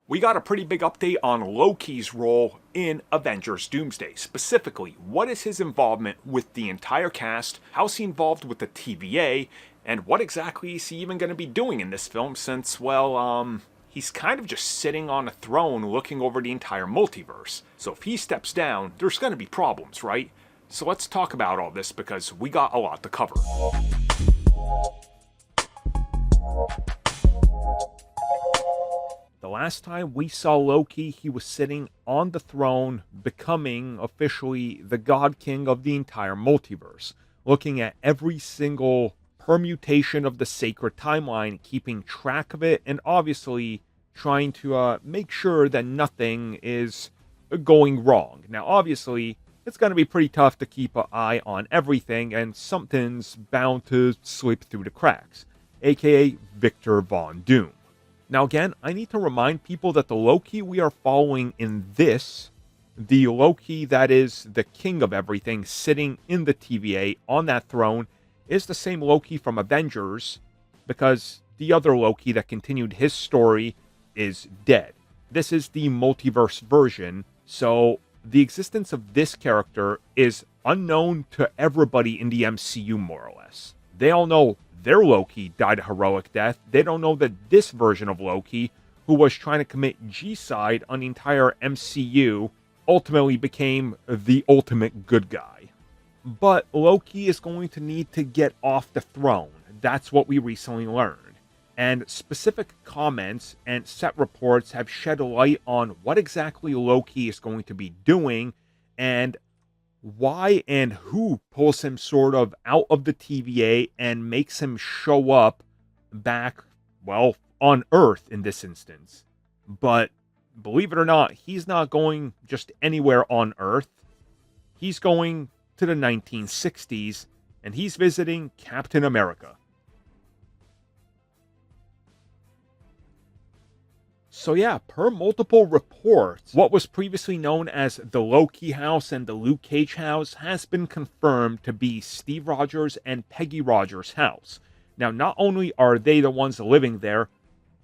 We got a pretty big update on Loki's role in Avengers Doomsday. Specifically, what is his involvement with the entire cast, how's he involved with the TVA, and what exactly is he even going to be doing in this film since, he's kind of just sitting on a throne looking over the entire multiverse. So if he steps down, there's going to be problems, right? So let's talk about all this because we got a lot to cover. The last time we saw Loki, he was sitting on the throne, becoming officially the God King of the entire multiverse, looking at every single permutation of the sacred timeline, keeping track of it, and obviously trying to make sure that nothing is going wrong. Now, obviously, it's going to be pretty tough to keep an eye on everything, and something's bound to slip through the cracks, aka Victor Von Doom. Now again, I need to remind people that the Loki we are following in this, the Loki that is the king of everything, sitting in the TVA on that throne, is the same Loki from Avengers, because the other Loki that continued his story is dead. This is the multiverse version, so the existence of this character is unknown to everybody in the MCU, more or less. They all know their Loki died a heroic death. They don't know that this version of Loki, who was trying to commit G-side on the entire MCU, ultimately became the ultimate good guy. But Loki is going to need to get off the throne. That's what we recently learned. And specific comments and set reports have shed a light on what exactly Loki is going to be doing and why and who pulls him sort of out of the TVA and makes him show up back, on Earth in this instance. But believe it or not, he's not going just anywhere on Earth. He's going to the 1960s, and he's visiting Captain America. So yeah, per multiple reports, what was previously known as the Loki house and the Luke Cage house has been confirmed to be Steve Rogers and Peggy Rogers' house. Now, not only are they the ones living there,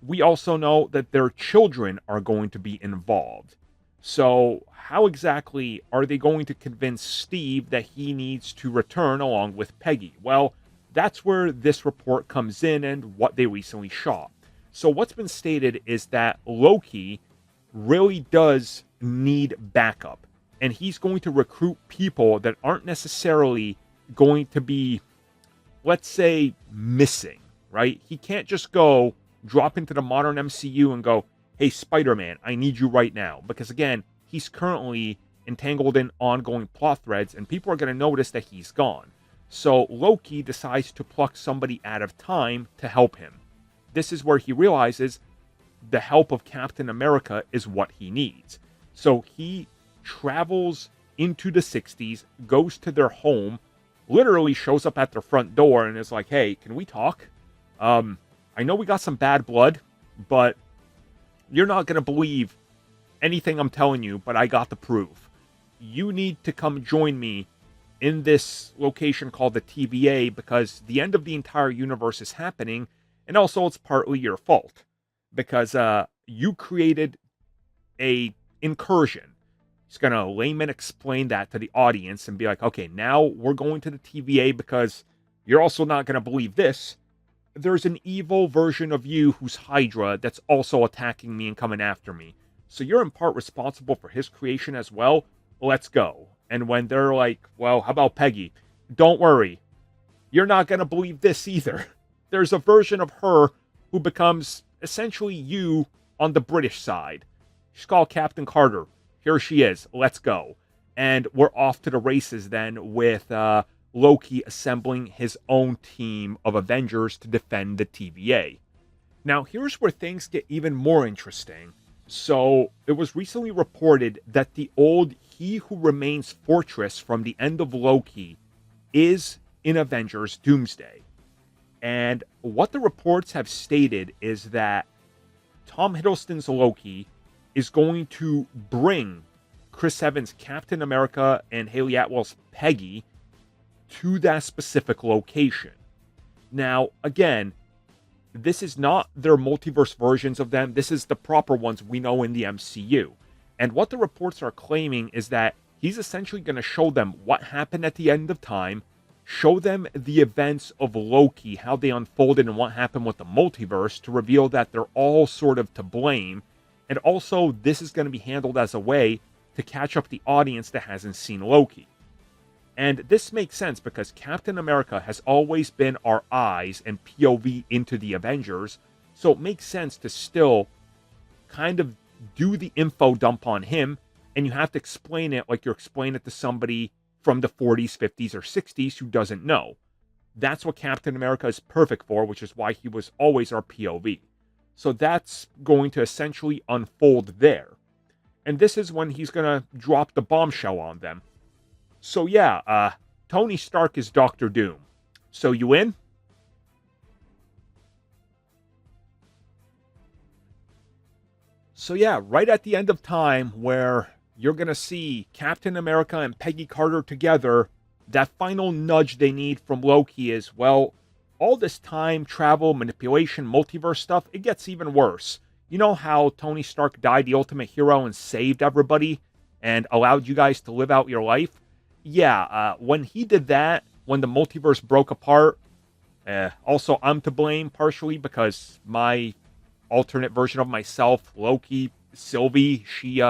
we also know that their children are going to be involved. So how exactly are they going to convince Steve that he needs to return along with Peggy? Well, that's where this report comes in and what they recently shot. So what's been stated is that Loki really does need backup. And he's going to recruit people that aren't necessarily going to be, let's say, missing, right? He can't just go drop into the modern MCU and go, hey, Spider-Man, I need you right now. Because again, he's currently entangled in ongoing plot threads and people are going to notice that he's gone. So Loki decides to pluck somebody out of time to help him. This is where he realizes the help of Captain America is what he needs. So he travels into the 60s, goes to their home, literally shows up at their front door and is like, hey, can we talk? I know we got some bad blood, but you're not going to believe anything I'm telling you, but I got the proof. You need to come join me in this location called the TVA because the end of the entire universe is happening. And also, it's partly your fault because you created a incursion. He's going to layman explain that to the audience and be like, okay, now we're going to the TVA because you're also not going to believe this. There's an evil version of you who's Hydra that's also attacking me and coming after me. So you're in part responsible for his creation as well. Let's go. And when they're like, well, how about Peggy? Don't worry. You're not going to believe this either. There's a version of her who becomes essentially you on the British side. She's called Captain Carter. Here she is. Let's go. And we're off to the races then with Loki assembling his own team of Avengers to defend the TVA. Now, here's where things get even more interesting. So, it was recently reported that the old He Who Remains fortress from the end of Loki is in Avengers Doomsday. And what the reports have stated is that Tom Hiddleston's Loki is going to bring Chris Evans' Captain America and Haley Atwell's Peggy to that specific location. Now, again, this is not their multiverse versions of them. This is the proper ones we know in the MCU. And what the reports are claiming is that he's essentially going to show them what happened at the end of time, show them the events of Loki, how they unfolded and what happened with the multiverse to reveal that they're all sort of to blame. And also, this is going to be handled as a way to catch up the audience that hasn't seen Loki. And this makes sense because Captain America has always been our eyes and POV into the Avengers, so it makes sense to still kind of do the info dump on him, and you have to explain it like you're explaining it to somebody from the 40s, 50s, or 60s who doesn't know. That's what Captain America is perfect for, which is why he was always our POV. So that's going to essentially unfold there. And this is when he's going to drop the bombshell on them. So yeah, Tony Stark is Doctor Doom. So you in? So yeah, right at the end of time where you're going to see Captain America and Peggy Carter together, that final nudge they need from Loki is, well, all this time, travel, manipulation, multiverse stuff, it gets even worse. You know how Tony Stark died the ultimate hero and saved everybody and allowed you guys to live out your life? Yeah, when he did that, when the multiverse broke apart, also I'm to blame partially because my alternate version of myself, Loki, Sylvie, she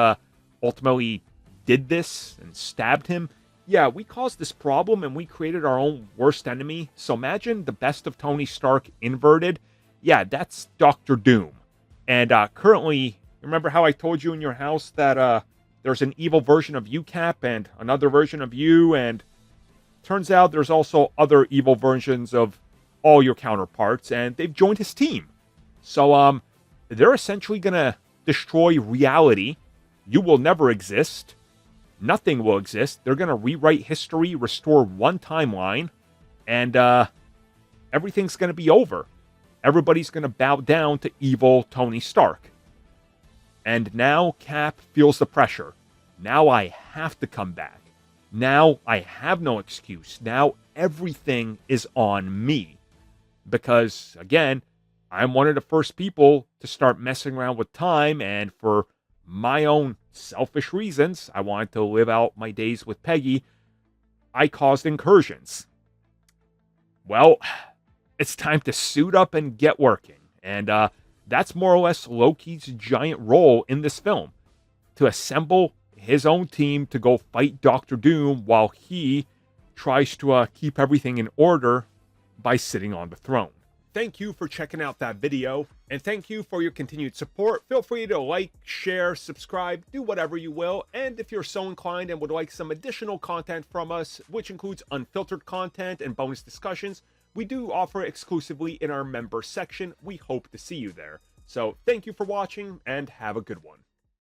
ultimately did this and stabbed him. Yeah, we caused this problem and we created our own worst enemy. So imagine the best of Tony Stark inverted. Yeah, that's Doctor Doom. And currently, remember how I told you in your house that there's an evil version of you, Cap, and another version of you, and turns out there's also other evil versions of all your counterparts, and they've joined his team. So, they're essentially gonna destroy reality. You will never exist. Nothing will exist. They're gonna rewrite history, restore one timeline, and everything's gonna be over. Everybody's gonna bow down to evil Tony Stark. And now Cap feels the pressure. Now I have to come back. Now I have no excuse. Now everything is on me. Because, again, I'm one of the first people to start messing around with time, and for my own selfish reasons, I wanted to live out my days with Peggy, I caused incursions. Well, it's time to suit up and get working. And that's more or less Loki's giant role in this film. To assemble his own team to go fight Doctor Doom while he tries to keep everything in order by sitting on the throne. Thank you for checking out that video, and thank you for your continued support. Feel free to like, share, subscribe, do whatever you will, and if you're so inclined and would like some additional content from us, which includes unfiltered content and bonus discussions, we do offer exclusively in our member section. We hope to see you there. So thank you for watching, and have a good one.